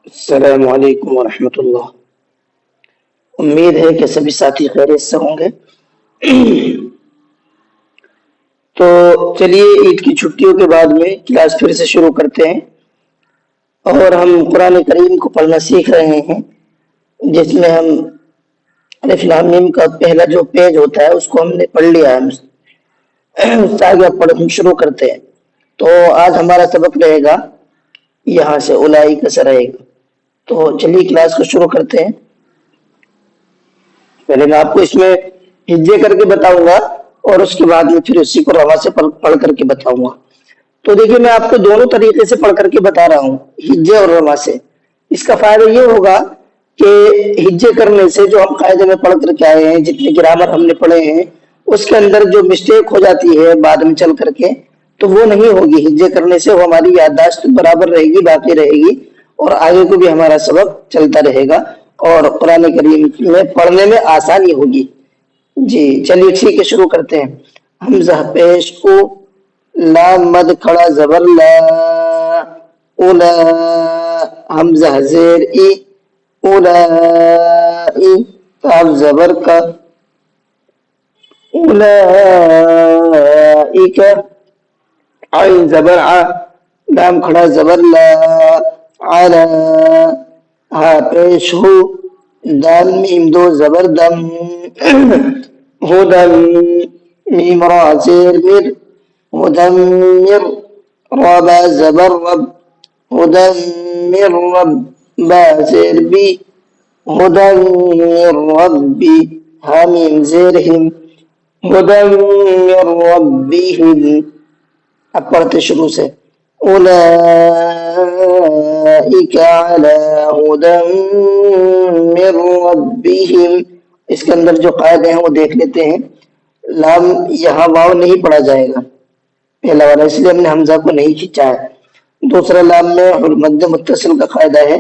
السلام علیکم ورحمۃ اللہ۔ امید ہے کہ سبھی ساتھی خیریت سے ہوں گے۔ تو چلیے عید کی چھٹیوں کے بعد میں کلاس پھر سے شروع کرتے ہیں، اور ہم قرآن کریم کو پڑھنا سیکھ رہے ہیں، جس میں ہم الف لام میم کا پہلا جو پیج ہوتا ہے اس کو ہم نے پڑھ لیا ہے۔ اس سے آگے ہم شروع کرتے ہیں۔ تو آج ہمارا سبق رہے گا یہاں سے اولائی کا سے رہے گا۔ تو چلیے کلاس کو شروع کرتے ہیں۔ پہلے میں آپ کو اس میں ہجے کر کے بتاؤں گا، اور اس کے بعد میں پھر اسی کو روا سے پڑھ کر کے بتاؤں گا۔ تو دیکھیے میں آپ کو دونوں طریقے سے پڑھ کر کے بتا رہا ہوں، ہجے اور روا سے۔ اس کا فائدہ یہ ہوگا کہ ہجے کرنے سے جو ہم قاعدے میں پڑھ کر کے آئے ہیں، جتنے گرامر ہم نے پڑھے ہیں، اس کے اندر جو مسٹیک ہو جاتی ہے بعد میں چل کر کے، تو وہ نہیں ہوگی۔ ہجے کرنے سے وہ ہماری یادداشت برابر رہے گی، باقی رہے گی، اور آگے کو بھی ہمارا سبق چلتا رہے گا، اور قرآن کریم میں پڑھنے میں آسانی ہوگی۔ جی چلیے ٹھیک ہے، شروع کرتے ہیں۔ حمزہ پیش او، لام مد کھڑا زبر لا، اولا، حمزہ زیر ای، اولائی، کاف زبر کا، اولائک، عین زبر ع، لام کھڑا زبر لا، علا، ہا پیش ہو، دال میم دو زبر دم، ہدم، میم را زیر مر، مدمر، ربا زبر رب، مدمر رب، با زیر بی، مدمر ربی، حامیم زیر ہم، مدمر ربهم۔ اب پڑھتے شروع سے، اولئک علی ہدی من ربهم۔ اس کے اندر جو قاعدے ہیں وہ دیکھ لیتے ہیں۔ لام یہاں واو نہیں پڑھا جائے گا، پہلا والا، اس لیے ہم نے حمزہ کو نہیں کھینچا ہے۔ دوسرا لام میں مد متصل کا قاعدہ ہے،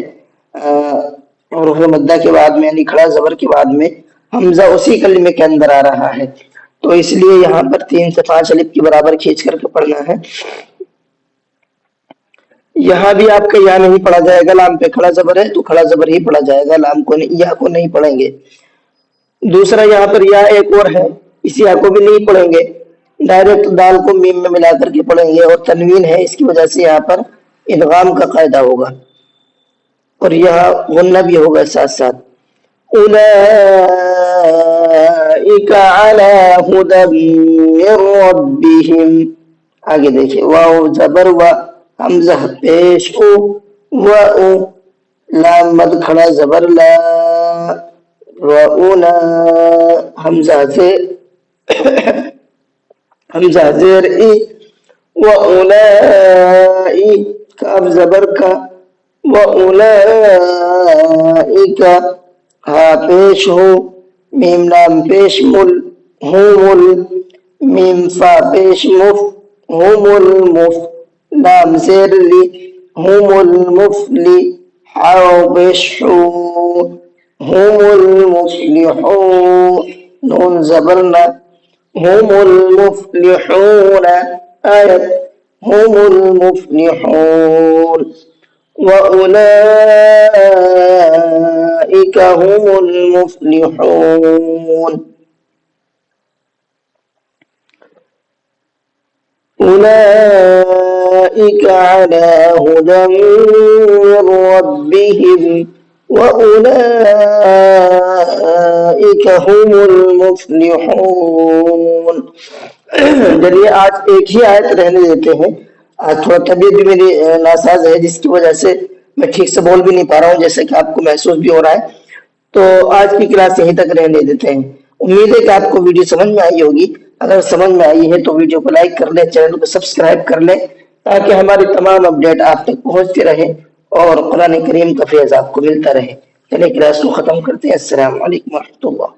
حروف مدہ کے بعد میں یعنی کھڑا زبر کے بعد میں حمزہ اسی کلمے کے اندر آ رہا ہے، تو اس لیے یہاں پر 3 سے 5 الف کے برابر کھینچ کر کے پڑھنا ہے۔ یہاں بھی آپ کا یا نہیں پڑھا جائے گا، لام پہ کھڑا زبر ہے تو کھڑا زبر ہی پڑھا جائے گا، لام کو یا کو نہیں پڑھیں گے۔ دوسرا یہاں پر یا ایک اور ہے، اس یا کو بھی نہیں پڑھیں گے، ڈائریکٹ دال کو میم میں ملا کر کے پڑھیں گے، اور تنوین ہے اس کی وجہ سے یہاں پر ادغام کا قاعدہ ہوگا، اور یہاں غنہ بھی ہوگا ساتھ ساتھ۔ اولئک علی ہدی من ربهم۔ آگے دیکھیں، واو زبر و، حمزہ پیش او، و او، لام مد کھڑا زبر لا، وَأُولَا، حمزہ زیر حمزہ زیر ای، وَأُولَائی، کاف زبر کا، وَأُولَائِکَ، ہا پیش ہو، میم لام پیش مل، ہومل، میم فا پیش مف، ہومل مف، لام زیر لی، ہومل مفلی، حاو پیش ہو، هم المفلحون، نون زبرنا، هم المفلحون، آية، هم المفلحون، وأولئك هم المفلحون، أولئك على هدى من ربهم وَأُولَئِكَ هُمُ الْمُفْلِحُونَ۔ چلیے آج ایک ہی آیت رہنے دیتے ہیں، آج تھوڑا طبیعت بھی میری ناساز ہے، جس کی وجہ سے میں ٹھیک سے بول بھی نہیں پا رہا ہوں، جیسے کہ آپ کو محسوس بھی ہو رہا ہے۔ تو آج کی کلاس یہیں تک رہنے دیتے ہیں۔ امید ہے کہ آپ کو ویڈیو سمجھ میں آئی ہوگی۔ اگر سمجھ میں آئی ہے تو ویڈیو کو لائک کر لیں، چینل کو سبسکرائب کر لیں، تاکہ ہماری تمام اپڈیٹ آپ تک پہنچتے رہیں اور قرآن کریم کا فیض آپ کو ملتا رہے۔ چلے کلاس کو ختم کرتے ہیں۔ السلام علیکم ورحمۃ اللہ۔